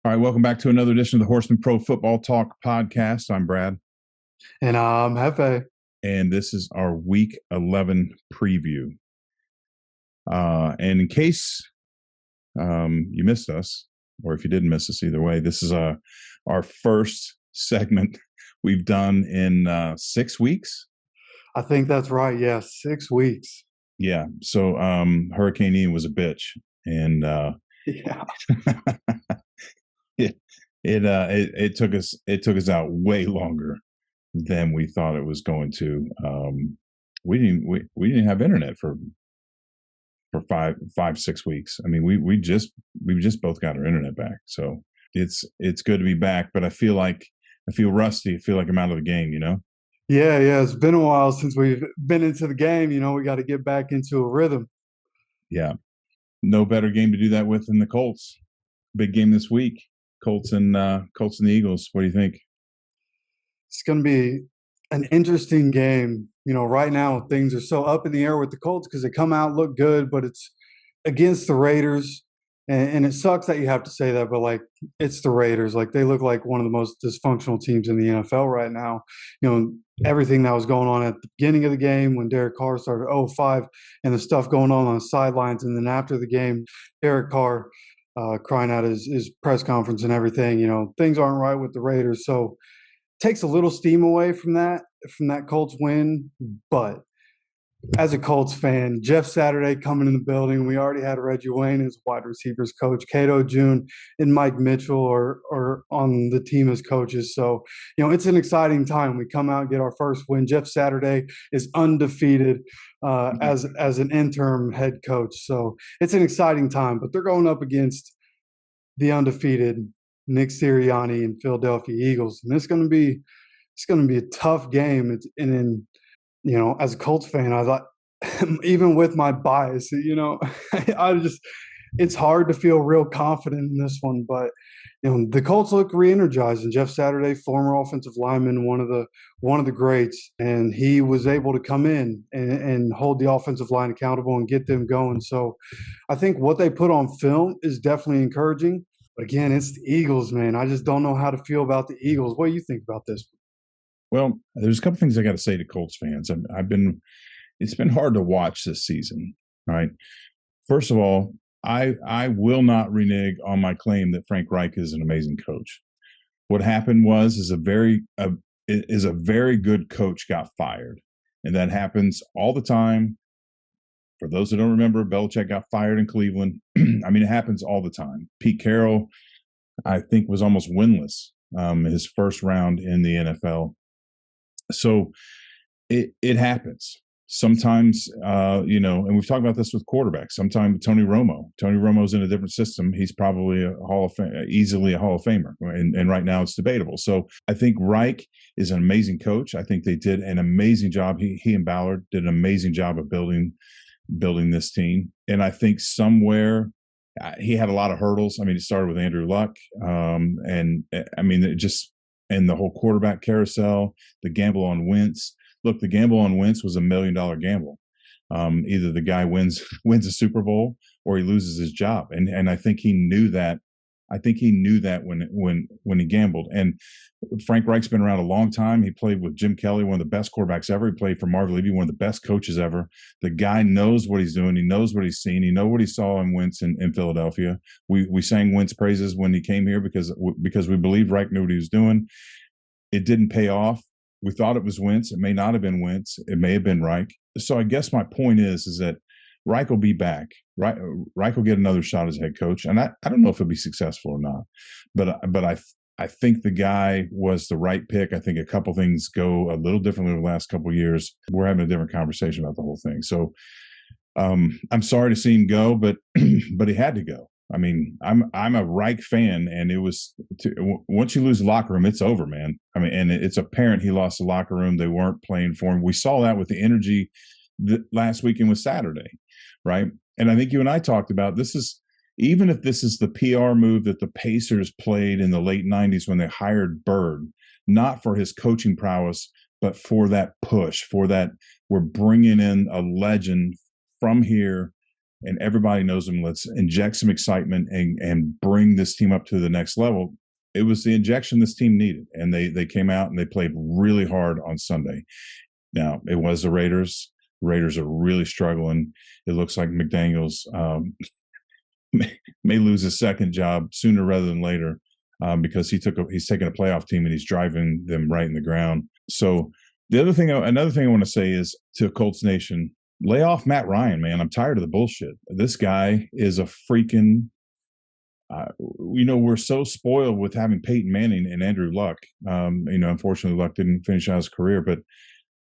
All right, welcome back to another edition of the Horseman Pro Football Talk podcast. I'm Brad. And I'm Hefe. And this is our Week 11 preview. And in case you missed us, or if you didn't miss us either way, this is our first segment we've done in 6 weeks. I think that's right. Yes, 6 weeks. Yeah. So Hurricane Ian was a bitch. And yeah. It took us out way longer than we thought it was going to. We didn't have internet for 5-6 weeks. I mean, we just both got our internet back, so it's good to be back. But I feel rusty. I feel like I'm out of the game. Yeah. It's been a while since we've been into the game. We got to get back into a rhythm. Yeah, no better game to do that with than the Colts. Big game this week. Colts and the Eagles. What do you think? It's going to be an interesting game. Right now things are so up in the air with the Colts because they come out, look good, but it's against the Raiders. And it sucks that you have to say that, but it's the Raiders. They look like one of the most dysfunctional teams in the NFL right now. Everything that was going on at the beginning of the game when Derek Carr started 0-5 and the stuff going on the sidelines. And then after the game, Derek Carr crying out his press conference and everything. Things aren't right with the Raiders. So takes a little steam away from that Colts win. But as a Colts fan, Jeff Saturday coming in the building. We already had Reggie Wayne as wide receivers coach, Cato June and Mike Mitchell are on the team as coaches. So, it's an exciting time. We come out and get our first win. Jeff Saturday is undefeated as an interim head coach. So it's an exciting time, but they're going up against the undefeated Nick Sirianni and Philadelphia Eagles. And it's going to be a tough game. As a Colts fan, I thought, even with my bias, it's hard to feel real confident in this one. But the Colts look re-energized, and Jeff Saturday, former offensive lineman, one of the greats, and he was able to come in and hold the offensive line accountable and get them going. So, I think what they put on film is definitely encouraging. But again, it's the Eagles, man. I just don't know how to feel about the Eagles. What do you think about this? Well, there's a couple things I got to say to Colts fans. It's been hard to watch this season. All right. First of all, I will not renege on my claim that Frank Reich is an amazing coach. What happened is a very good coach got fired, and that happens all the time. For those who don't remember, Belichick got fired in Cleveland. I mean, it happens all the time. Pete Carroll, I think, was almost winless his first round in the NFL. So it happens sometimes, and we've talked about this with quarterbacks. Sometimes Tony Romo's in a different system. He's probably easily a Hall of Famer. And right now it's debatable. So I think Reich is an amazing coach. I think they did an amazing job. He and Ballard did an amazing job of building this team. And I think somewhere he had a lot of hurdles. I mean, it started with Andrew Luck. And the whole quarterback carousel, the gamble on Wentz. Look, the gamble on Wentz was $1 million gamble. Either the guy wins a Super Bowl or he loses his job. And I think he knew that. I think he knew that when he gambled. And Frank Reich's been around a long time. He played with Jim Kelly, one of the best quarterbacks ever. He played for Marv Levy, one of the best coaches ever. The guy knows what he's doing. He knows what he's seen. He knows what he saw in Wentz in Philadelphia. We sang Wentz praises when he came here because we believed Reich knew what he was doing. It didn't pay off. We thought it was Wentz. It may not have been Wentz. It may have been Reich. So I guess my point is that Reich will be back. Reich will get another shot as head coach, and I don't know if he'll be successful or not. But I think the guy was the right pick. I think a couple things go a little differently the last couple of years. We're having a different conversation about the whole thing. So I'm sorry to see him go, but he had to go. I mean, I'm a Reich fan, and it was once you lose the locker room, it's over, man. I mean, and it's apparent he lost the locker room. They weren't playing for him. We saw that with the energy last weekend was Saturday, right? And I think you and I talked about even if this is the PR move that the Pacers played in the late 90s when they hired Bird, not for his coaching prowess, but for that push, for that we're bringing in a legend from here and everybody knows him. Let's inject some excitement and bring this team up to the next level. It was the injection this team needed, and they came out and they played really hard on Sunday. Now, it was the Raiders. Raiders are really struggling. It looks like McDaniels may lose his second job sooner rather than later, because he's taking a playoff team and he's driving them right in the ground. So another thing I want to say is to Colts Nation, lay off Matt Ryan, man. I'm tired of the bullshit. This guy is a freaking we're so spoiled with having Peyton Manning and Andrew Luck. Unfortunately, Luck didn't finish out his career, but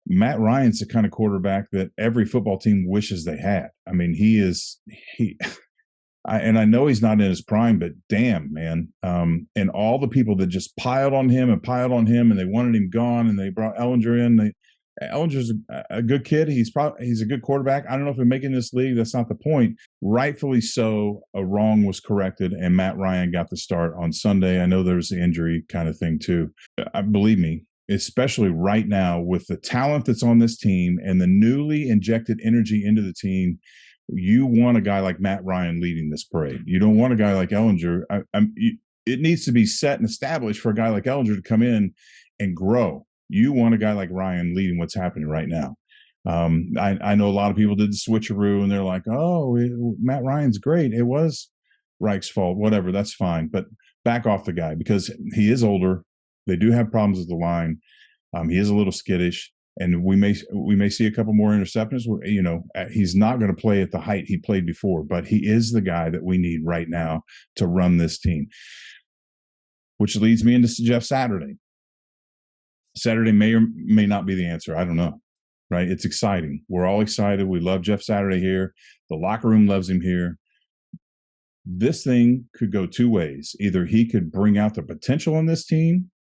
Matt Ryan's the kind of quarterback that every football team wishes they had. I mean, and I know he's not in his prime, but damn, man. And all the people that just piled on him, and they wanted him gone, and they brought Ellinger in. Ellinger's a good kid. He's a good quarterback. I don't know if he's making this league. That's not the point. Rightfully so, a wrong was corrected, and Matt Ryan got the start on Sunday. I know there was the injury kind of thing too. Believe me, especially right now with the talent that's on this team and the newly injected energy into the team, you want a guy like Matt Ryan leading this parade. You don't want a guy like Ellinger. It needs to be set and established for a guy like Ellinger to come in and grow. You want a guy like Ryan leading what's happening right now. I know a lot of people did the switcheroo, and they're like, oh, Matt Ryan's great. It was Reich's fault, whatever. That's fine. But back off the guy, because he is older. They do have problems with the line. He is a little skittish, and we may see a couple more interceptions. He's not going to play at the height he played before, but he is the guy that we need right now to run this team. Which leads me into Jeff Saturday. Saturday may or may not be the answer. I don't know, right? It's exciting. We're all excited. We love Jeff Saturday here. The locker room loves him here. This thing could go two ways. Either he could bring out the potential in this team,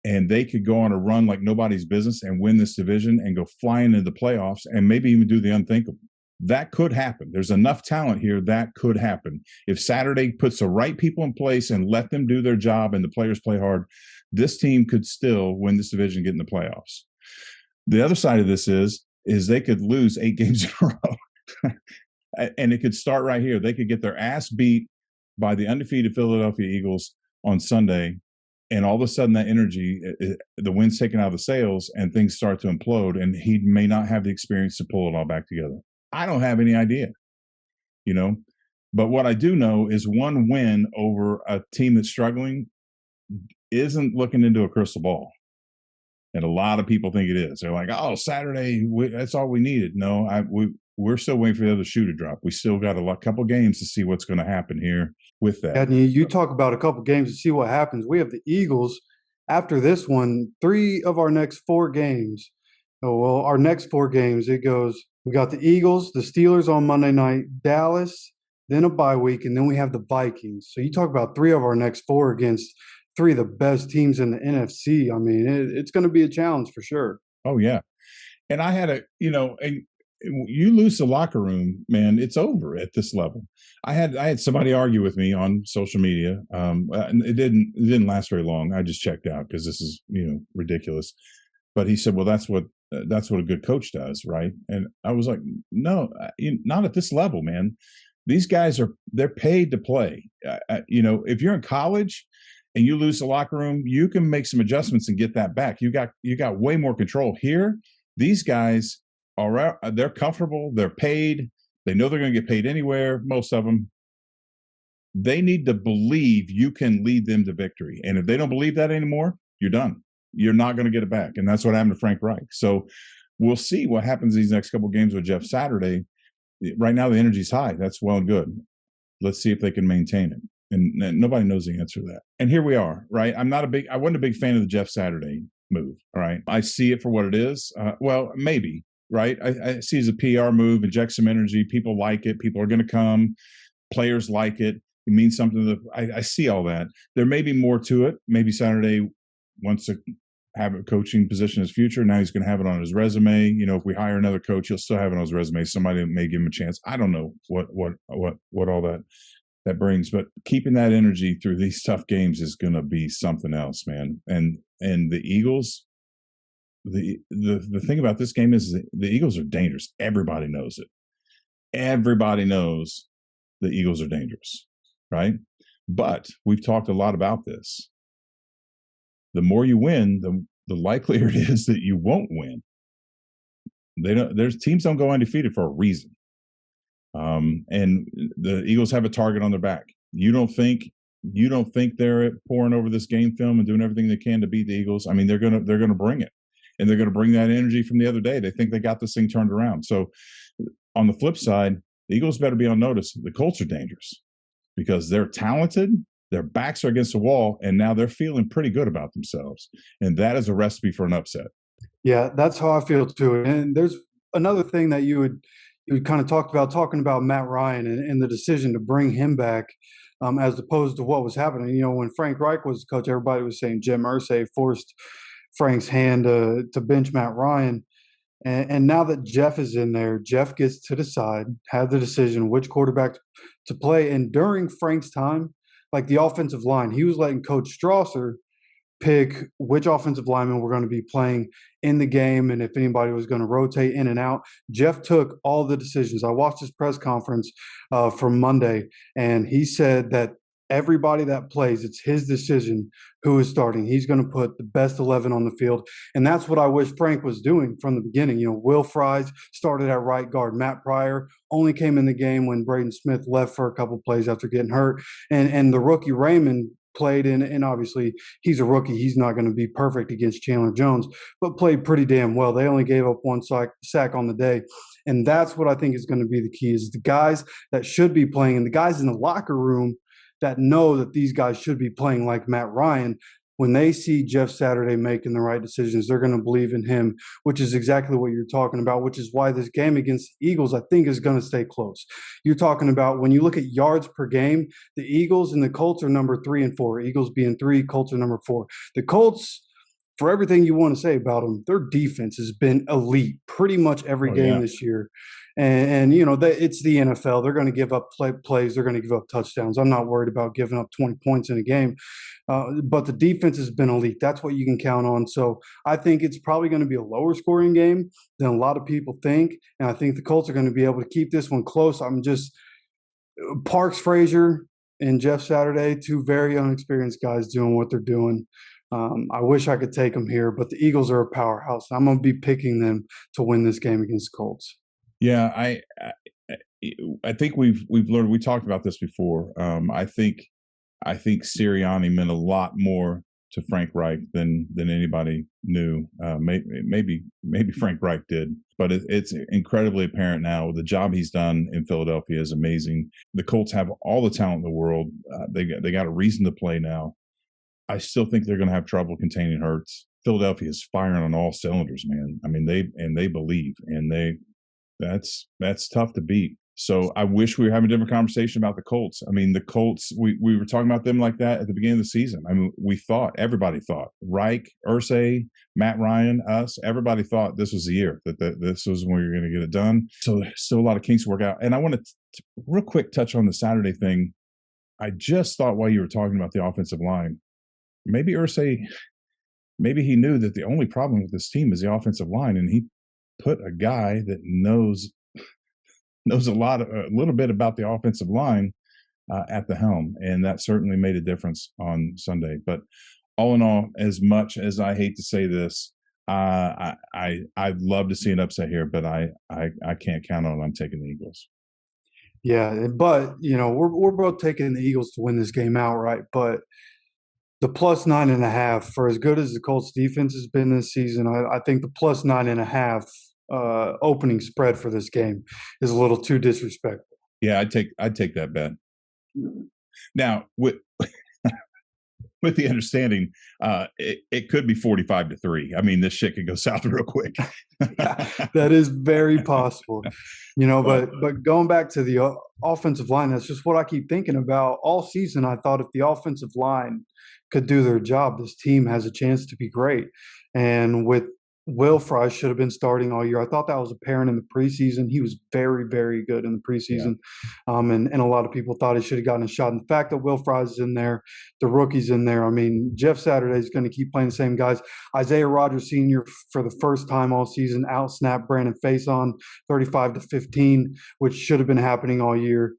and they could go on a run like nobody's business and win this division and go flying into the playoffs and maybe even do the unthinkable. That could happen. There's enough talent here that could happen. If Saturday puts the right people in place and let them do their job and the players play hard, this team could still win this division and get in the playoffs. The other side of this is they could lose 8 games in a row. And it could start right here. They could get their ass beat by the undefeated Philadelphia Eagles on Sunday, and all of a sudden that energy, the wind's taken out of the sails, and things start to implode, and he may not have the experience to pull it all back together. I don't have any idea, But what I do know is one win over a team that's struggling isn't looking into a crystal ball. And a lot of people think it is. They're like, oh, Saturday, that's all we needed. No, we're still waiting for the other shoe to drop. We still got a couple games to see what's going to happen here with that. And you talk about a couple games to see what happens. We have the Eagles after this one, 3 of our next 4 games. Our next 4 games, it goes, we got the Eagles, the Steelers on Monday night, Dallas, then a bye week, and then we have the Vikings. So you talk about 3 of our next 4 against 3 of the best teams in the NFC. I mean, it's going to be a challenge for sure. Oh, yeah. And I had you lose the locker room, man, it's over at this level. I had somebody argue with me on social media. It didn't last very long. I just checked out because this is, ridiculous. But he said, well, that's what a good coach does, right? And I was like, no, not at this level, man. These guys they're paid to play. If you're in college and you lose the locker room, you can make some adjustments and get that back. You got way more control here. These guys they're comfortable. They're paid. They know they're going to get paid anywhere. Most of them. They need to believe you can lead them to victory. And if they don't believe that anymore, you're done. You're not going to get it back. And that's what happened to Frank Reich. So we'll see what happens these next couple of games with Jeff Saturday. Right now, the energy's high. That's well and good. Let's see if they can maintain it. And nobody knows the answer to that. And here we are, right? I wasn't a big fan of the Jeff Saturday move, all right? I see it for what it is. Well, maybe, right? I see it as a PR move, inject some energy. People like it. People are going to come. Players like it. It means something. I see all that. There may be more to it. Maybe Saturday wants to have a coaching position in his future. Now he's going to have it on his resume. If we hire another coach, he'll still have it on his resume. Somebody may give him a chance. I don't know what all that brings, but keeping that energy through these tough games is going to be something else, man. And the Eagles, the thing about this game is the Eagles are dangerous. Everybody knows it. everybody knows the Eagles are dangerous, right? But we've talked a lot about this. The more you win, the likelier it is that you won't win. There's teams don't go undefeated for a reason. And the Eagles have a target on their back. You don't think they're pouring over this game film and doing everything they can to beat the Eagles? I mean, they're gonna bring it, and they're gonna bring that energy from the other day. They think they got this thing turned around. So, on the flip side, the Eagles better be on notice. The Colts are dangerous because they're talented. Their backs are against the wall, and now they're feeling pretty good about themselves. And that is a recipe for an upset. Yeah, that's how I feel too. And there's another thing that you kind of talking about Matt Ryan and the decision to bring him back, as opposed to what was happening. You know, when Frank Reich was coach, everybody was saying Jim Irsay forced Frank's hand to bench Matt Ryan. And now that Jeff is in there, Jeff gets to decide, have the decision which quarterback to play. And during Frank's time, like the offensive line, he was letting Coach Strasser pick which offensive linemen were going to be playing in the game and if anybody was going to rotate in and out. Jeff took all the decisions. I watched his press conference from Monday, and he said that everybody that plays, it's his decision who is starting. He's going to put the best 11 on the field. And that's what I wish Frank was doing from the beginning. You know, Will Fries started at right guard. Matt Pryor only came in the game when Braden Smith left for a couple plays after getting hurt. And the rookie Raymond played in, and obviously he's a rookie. He's not going to be perfect against Chandler Jones, but played pretty damn well. They only gave up one sack on the day. And that's what I think is going to be the key, is the guys that should be playing and the guys in the locker room that know that these guys should be playing, like Matt Ryan. When they see Jeff Saturday making the right decisions, they're going to believe in him, which is exactly what you're talking about, which is why this game against the Eagles, I think, is going to stay close. You're talking about when you look at yards per game, the Eagles and the Colts are number 3 and 4. Eagles being 3, Colts are number 4. The Colts, for everything you want to say about them, their defense has been elite pretty much every game this year. And you know, it's the NFL. They're going to give up plays. They're going to give up touchdowns. I'm not worried about giving up 20 points in a game. But the defense has been elite. That's what you can count on. So I think it's probably going to be a lower scoring game than a lot of people think. And I think the Colts are going to be able to keep this one close. I'm just Parks Frazier and Jeff Saturday, two very unexperienced guys doing what they're doing. I wish I could take them here, but the Eagles are a powerhouse. I'm going to be picking them to win this game against the Colts. Yeah, I think we've learned. We talked about this before. I think Sirianni meant a lot more to Frank Reich than anybody knew. Maybe Frank Reich did, but it's incredibly apparent now. The job he's done in Philadelphia is amazing. The Colts have all the talent in the world. They got a reason to play now. I still think they're going to have trouble containing Hurts. Philadelphia is firing on all cylinders, man. I mean, they believe, and that's tough to beat. So I wish we were having a different conversation about the Colts. I mean, the Colts, we were talking about them like that at the beginning of the season. I mean, everybody thought, Reich, Irsay, Matt Ryan, us, everybody thought this was the year, that this was when we were going to get it done. So there's still a lot of kinks to work out. And I want to real quick touch on the Saturday thing. I just thought while you were talking about the offensive line, maybe Irsay, maybe he knew that the only problem with this team is the offensive line, and he put a guy that knows a little bit about the offensive line at the helm, and that certainly made a difference on Sunday. But all in all, as much as I hate to say this, I'd love to see an upset here, but I can't count on it. I'm taking the Eagles. Yeah, but you know, we're both taking the Eagles to win this game outright, but the plus 9.5, for as good as the Colts defense has been this season, I think the plus 9.5 opening spread for this game is a little too disrespectful. Yeah, I'd take that bet. Now, with the understanding, it could be 45-3. I mean, this shit could go south real quick. Yeah, that is very possible. You know, but going back to the offensive line, that's just what I keep thinking about all season. I thought if the offensive line could do their job, this team has a chance to be great. And with Will Fry should have been starting all year. I thought that was apparent in the preseason. He was very, very good in the Yeah. preseason. And a lot of people thought he should have gotten a shot. And the fact that Will Fry's in there, the rookie's in there. I mean, Jeff Saturday's going to keep playing the same guys. Isaiah Rogers Sr., for the first time all season, out-snapped Brandon Faison 35-15, which should have been happening all year.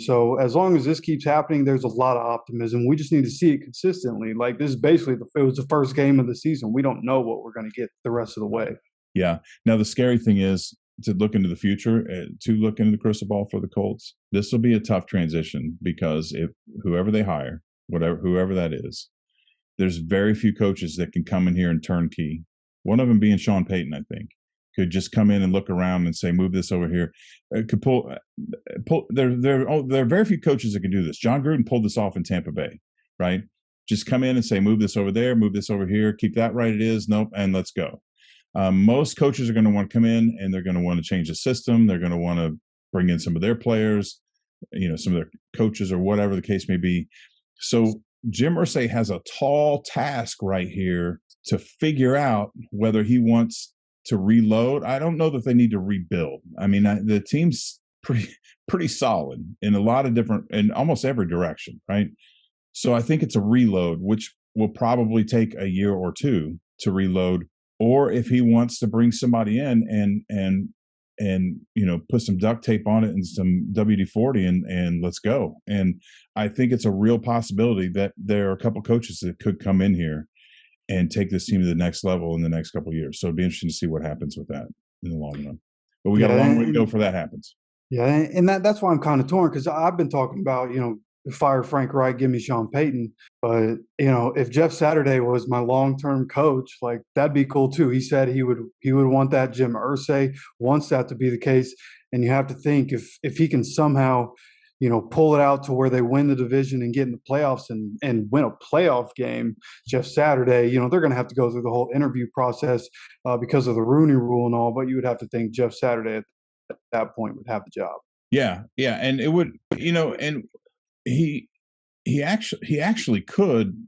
So as long as this keeps happening, there's a lot of optimism. We just need to see it consistently. Like, this is basically it was the first game of the season. We don't know what we're going to get the rest of the way. Yeah. Now the scary thing is to look into the future, to look into the crystal ball for the Colts. This will be a tough transition because if whoever they hire, whoever that is, there's very few coaches that can come in here and turnkey. One of them being Sean Payton, I think. Could just come in and look around and say, move this over here. Could pull. There are very few coaches that can do this. John Gruden pulled this off in Tampa Bay, right? Just come in and say, move this over there, move this over here, keep that right it is, nope, and let's go. Most coaches are going to want to come in and they're going to want to change the system. They're going to want to bring in some of their players, some of their coaches or whatever the case may be. So Jim Irsay has a tall task right here to figure out whether he wants to reload. I don't know that they need to rebuild. I mean, the team's pretty solid in a lot of in almost every direction, right? So I think it's a reload, which will probably take a year or two to reload. Or if he wants to bring somebody in and put some duct tape on it and some WD-40 and let's go. And I think it's a real possibility that there are a couple coaches that could come in here and take this team to the next level in the next couple of years. So it'd be interesting to see what happens with that in the long run. But we got a long way to go before that happens. Yeah, and that's why I'm kind of torn, because I've been talking about, fire Frank Reich, give me Sean Payton. But, if Jeff Saturday was my long-term coach, like, that'd be cool too. He said he would want that. Jim Irsay wants that to be the case. And you have to think if he can somehow, pull it out to where they win the division and get in the playoffs and win a playoff game, Jeff Saturday, they're going to have to go through the whole interview process because of the Rooney Rule and all. But you would have to think Jeff Saturday at that point would have the job. Yeah, and it would, and he actually could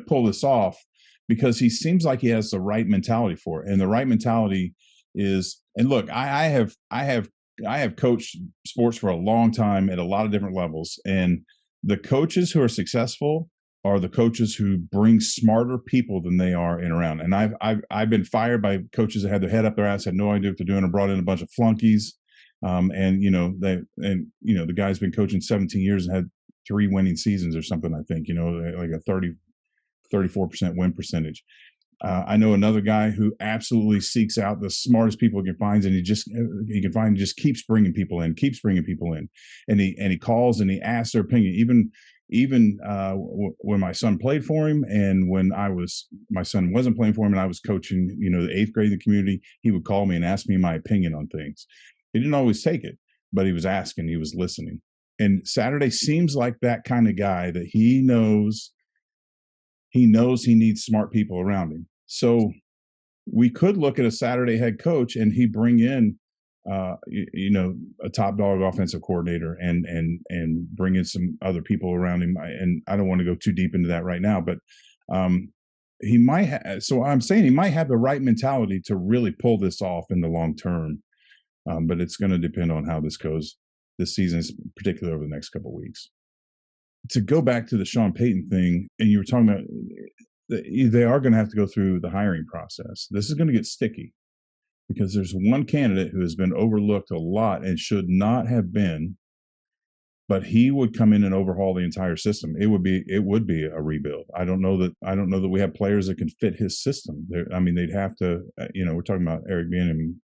pull this off because he seems like he has the right mentality for it, and the right mentality is. And look, I have coached sports for a long time at a lot of different levels, and the coaches who are successful are the coaches who bring smarter people than they are in around. And I've been fired by coaches that had their head up their ass, had no idea what they're doing, and brought in a bunch of flunkies. The guy's been coaching 17 years and had 3 winning seasons or something. I think like a 34% win percentage. I know another guy who absolutely seeks out the smartest people he can find, and he just keeps bringing people in, and he calls and he asks their opinion. Even when my son played for him, and when my son wasn't playing for him, and I was coaching, the 8th grade in the community, he would call me and ask me my opinion on things. He didn't always take it, but he was asking, he was listening. And Saturday seems like that kind of guy that he knows he needs smart people around him. So we could look at a Saturday head coach and he bring in, a top dog offensive coordinator and bring in some other people around him. And I don't want to go too deep into that right now, but he might. So I'm saying he might have the right mentality to really pull this off in the long term. But it's going to depend on how this goes this season, particularly over the next couple of weeks. To go back to the Sean Payton thing, and you were talking about, they are going to have to go through the hiring process. This is going to get sticky because there's one candidate who has been overlooked a lot and should not have been, but he would come in and overhaul the entire system. It would be a rebuild. I don't know that we have players that can fit his system. They'd have to, we're talking about Eric Bieniemy,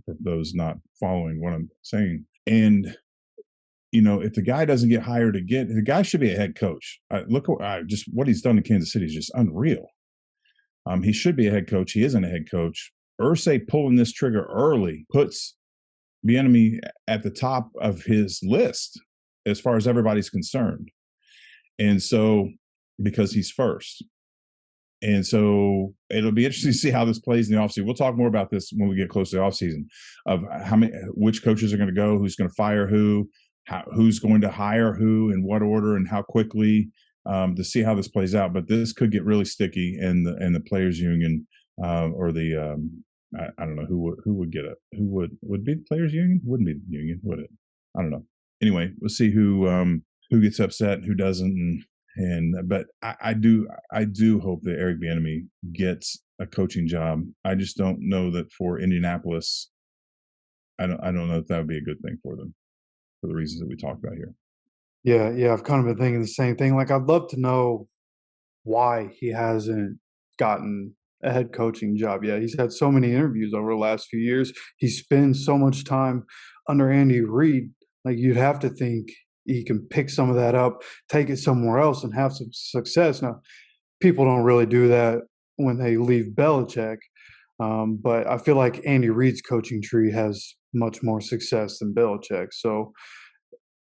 for those not following what I'm saying. And, if the guy doesn't get hired again, the guy should be a head coach. Look just what he's done in Kansas City is just unreal. He should be a head coach. He isn't a head coach. Irsay pulling this trigger early puts Bieniemy at the top of his list as far as everybody's concerned. And so, because he's first. And so it'll be interesting to see how this plays in the offseason. We'll talk more about this when we get close to the offseason, of which coaches are going to go, who's going to fire who, who's going to hire who, in what order, and how quickly, to see how this plays out. But this could get really sticky, and the players union or the I don't know who would get it. Who would be the players' union? Wouldn't be the union, would it? I don't know. Anyway, we'll see who gets upset, who doesn't, but I do hope that Eric Bieniemy gets a coaching job. I just don't know that for Indianapolis. I don't know if that would be a good thing for them for the reasons that we talked about here. Yeah, I've kind of been thinking the same thing. Like, I'd love to know why he hasn't gotten a head coaching job yet. He's had so many interviews over the last few years. He spends so much time under Andy Reid. Like, you'd have to think he can pick some of that up, take it somewhere else, and have some success. Now, people don't really do that when they leave Belichick, but I feel like Andy Reid's coaching tree has much more success than Belichick. So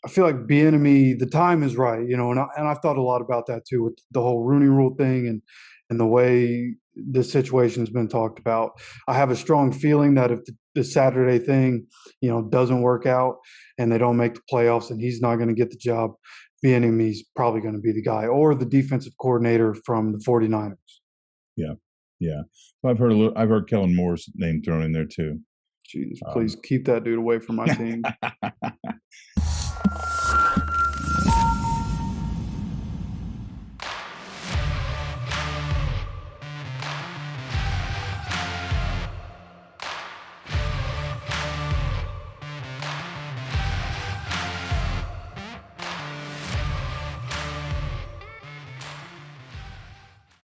I feel like Bieniemy, the time is right, and I've thought a lot about that too with the whole Rooney Rule thing and the way this situation has been talked about. I have a strong feeling that if the Saturday thing, doesn't work out and they don't make the playoffs and he's not going to get the job, Bieniemy's probably going to be the guy or the defensive coordinator from the 49ers. Yeah, yeah. Well, I've heard Kellen Moore's name thrown in there too. Jesus, please keep that dude away from my team.